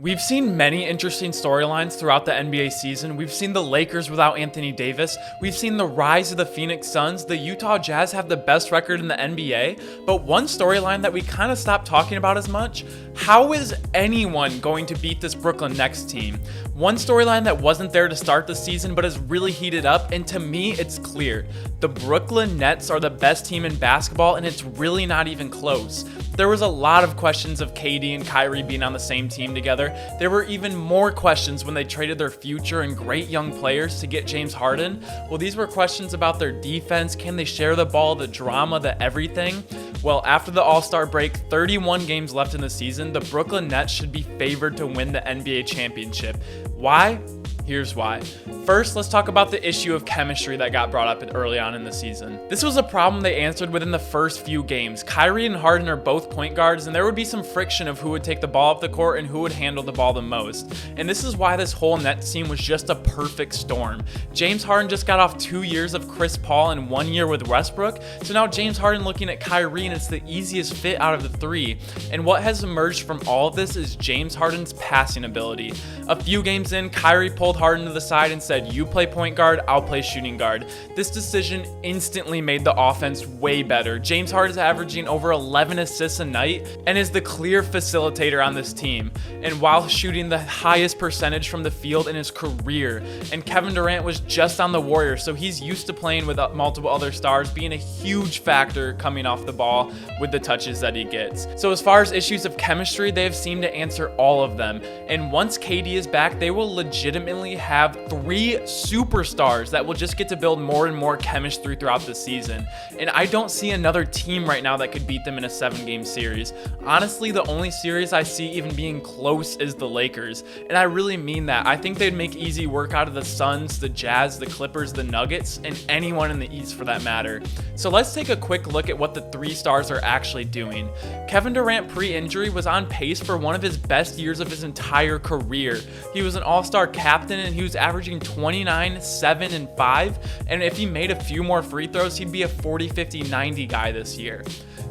We've seen many interesting storylines throughout the NBA season. We've seen the Lakers without Anthony Davis. We've seen the rise of the Phoenix Suns. The Utah Jazz have the best record in the NBA. But one storyline that we kind of stopped talking about as much, how is anyone going to beat this Brooklyn Nets team? One storyline that wasn't there to start the season but has really heated up, and to me it's clear. The Brooklyn Nets are the best team in basketball, and it's really not even close. There was a lot of questions of KD and Kyrie being on the same team together. There were even more questions when they traded their future and great young players to get James Harden. Well, these were questions about their defense. Can they share the ball, the drama, the everything? Well, after the All-Star break, 31 games left in the season, the Brooklyn Nets should be favored to win the NBA championship. Why? Here's why. First, let's talk about the issue of chemistry that got brought up early on in the season. This was a problem they answered within the first few games. Kyrie and Harden are both point guards, and there would be some friction of who would take the ball up the court and who would handle the ball the most. And this is why this whole Nets team was just a perfect storm. James Harden just got off 2 years of Chris Paul and 1 year with Westbrook, so now James Harden looking at Kyrie, and it's the easiest fit out of the three. And what has emerged from all of this is James Harden's passing ability. A few games in, Kyrie pulled Harden to the side and said, "You play point guard, I'll play shooting guard." This decision instantly made the offense way better. James Harden is averaging over 11 assists a night and is the clear facilitator on this team, and while shooting the highest percentage from the field in his career. And Kevin Durant was just on the Warriors, so he's used to playing with multiple other stars, being a huge factor coming off the ball with the touches that he gets. So as far as issues of chemistry, they have seemed to answer all of them. And once KD is back, they will legitimately have 3 superstars that will just get to build more and more chemistry throughout the season. And I don't see another team right now that could beat them in a 7-game series. Honestly, the only series I see even being close is the Lakers. And I really mean that. I think they'd make easy work out of the Suns, the Jazz, the Clippers, the Nuggets, and anyone in the East for that matter. So let's take a quick look at what the 3 stars are actually doing. Kevin Durant pre-injury was on pace for one of his best years of his entire career. He was an all-star captain, and he was averaging 29, 7, and 5. And if he made a few more free throws, he'd be a 40, 50, 90 guy this year.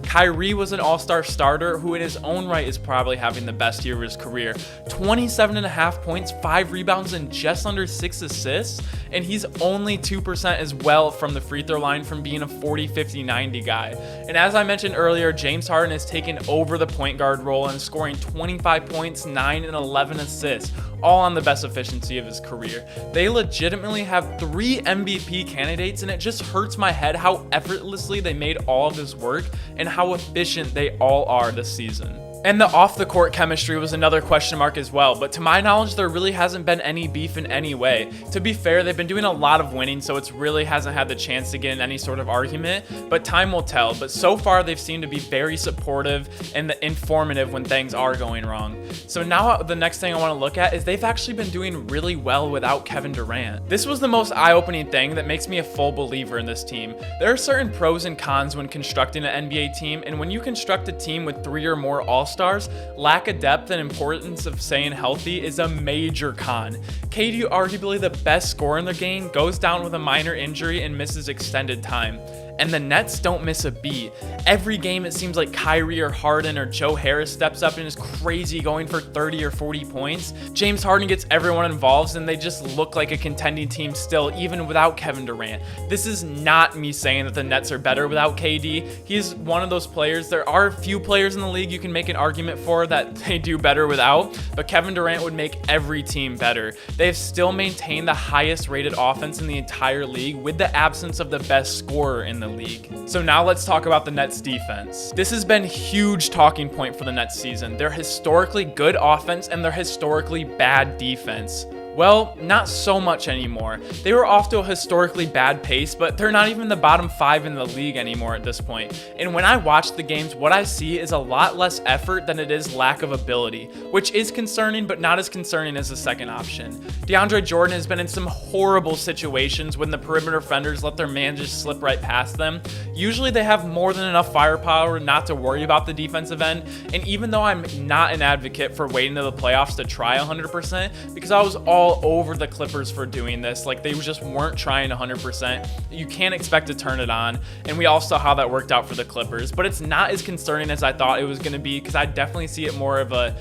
Kyrie was an all-star starter who in his own right is probably having the best year of his career. 27.5 points, 5 rebounds, and just under 6 assists. And he's only 2% as well from the free throw line from being a 40, 50, 90 guy. And as I mentioned earlier, James Harden has taken over the point guard role and scoring 25 points, 9, and 11 assists, all on the best efficiency of his career. They legitimately have 3 MVP candidates, and it just hurts my head how effortlessly they made all of this work and how efficient they all are this season. And the off-the-court chemistry was another question mark as well, but to my knowledge, there really hasn't been any beef in any way. To be fair, they've been doing a lot of winning, so it really hasn't had the chance to get in any sort of argument, but time will tell. But so far, they've seemed to be very supportive and informative when things are going wrong. So now the next thing I want to look at is they've actually been doing really well without Kevin Durant. This was the most eye-opening thing that makes me a full believer in this team. There are certain pros and cons when constructing an NBA team, and when you construct a team with 3 or more all-stars, lack of depth and importance of staying healthy is a major con. KD, arguably the best scorer in the game, goes down with a minor injury and misses extended time. And the Nets don't miss a beat. Every game it seems like Kyrie or Harden or Joe Harris steps up and is crazy, going for 30 or 40 points. James Harden gets everyone involved, and they just look like a contending team still, even without Kevin Durant. This is not me saying that the Nets are better without KD. He's one of those players. There are a few players in the league you can make an argument for that they do better without, but Kevin Durant would make every team better. They've still maintained the highest rated offense in the entire league with the absence of the best scorer in the league. So now let's talk about the Nets defense. This has been a huge talking point for the Nets season. Their historically good offense and their historically bad defense. Well, not so much anymore. They were off to a historically bad pace, but they're not even the bottom 5 in the league anymore at this point. And when I watch the games, what I see is a lot less effort than it is lack of ability, which is concerning, but not as concerning as the second option. DeAndre Jordan has been in some horrible situations when the perimeter defenders let their man just slip right past them. Usually they have more than enough firepower not to worry about the defensive end, and even though I'm not an advocate for waiting to the playoffs to try 100%, because I was all over the Clippers for doing this. Like, they just weren't trying 100%. You can't expect to turn it on, and we all saw how that worked out for the Clippers, but it's not as concerning as I thought it was going to be, because I definitely see it more of a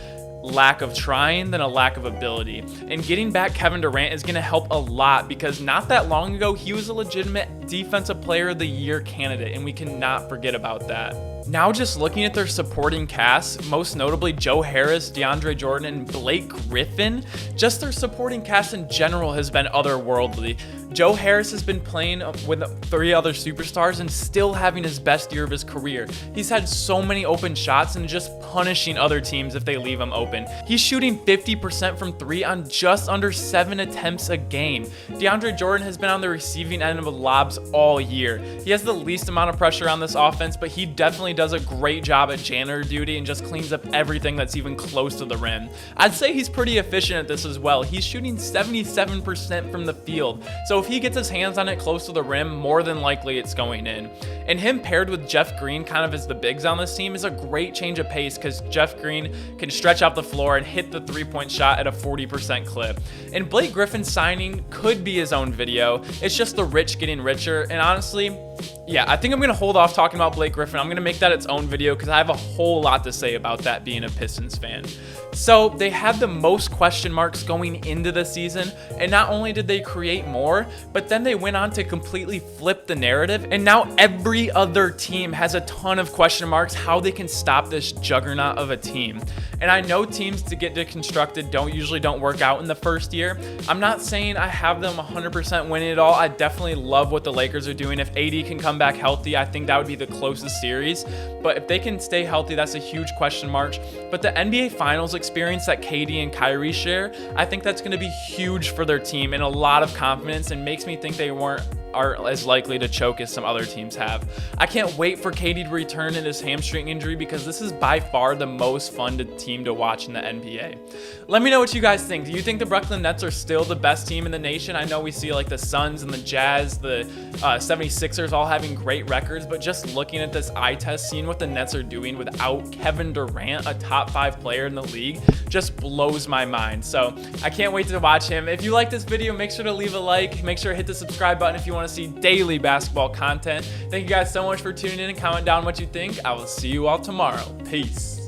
lack of trying than a lack of ability. And getting back Kevin Durant is going to help a lot because not that long ago, he was a legitimate Defensive Player of the Year candidate, and we cannot forget about that. Now just looking at their supporting cast, most notably Joe Harris, DeAndre Jordan, and Blake Griffin, just their supporting cast in general has been otherworldly. Joe Harris has been playing with 3 other superstars and still having his best year of his career. He's had so many open shots and just punishing other teams if they leave him open. He's shooting 50% from 3 on just under 7 attempts a game. DeAndre Jordan has been on the receiving end of lobs all year. He has the least amount of pressure on this offense, but he definitely does a great job at janitor duty and just cleans up everything that's even close to the rim. I'd say he's pretty efficient at this as well. He's shooting 77% from the field. So if he gets his hands on it close to the rim, more than likely it's going in. And him paired with Jeff Green kind of as the bigs on this team is a great change of pace because Jeff Green can stretch out the floor and hit the 3-point shot at a 40% clip. And Blake Griffin signing could be his own video. It's just the rich getting richer. And honestly, yeah, I think I'm going to hold off talking about Blake Griffin. I'm going to make that its own video because I have a whole lot to say about that being a Pistons fan. So they had the most question marks going into the season, and not only did they create more, but then they went on to completely flip the narrative, and now every other team has a ton of question marks how they can stop this juggernaut of a team. And I know teams to get deconstructed usually don't work out in the first year. I'm not saying I have them 100% winning it all. I definitely love what the Lakers are doing. If AD can come back healthy, I think that would be the closest series. But if they can stay healthy, that's a huge question mark. But the NBA Finals experience that KD and Kyrie share, I think that's going to be huge for their team and a lot of confidence, and makes me think they aren't as likely to choke as some other teams have. I can't wait for KD to return in his hamstring injury because this is by far the most fun team to watch in the NBA. Let me know what you guys think. Do you think the Brooklyn Nets are still the best team in the nation? I know we see like the Suns and the Jazz, the 76ers all having great records, but just looking at this eye test, seeing what the Nets are doing without Kevin Durant, a top 5 player in the league, just blows my mind. So I can't wait to watch him. If you like this video, make sure to leave a like. Make sure to hit the subscribe button if you want to see daily basketball content. Thank you guys so much for tuning in, and comment down what you think. I will see you all tomorrow. Peace.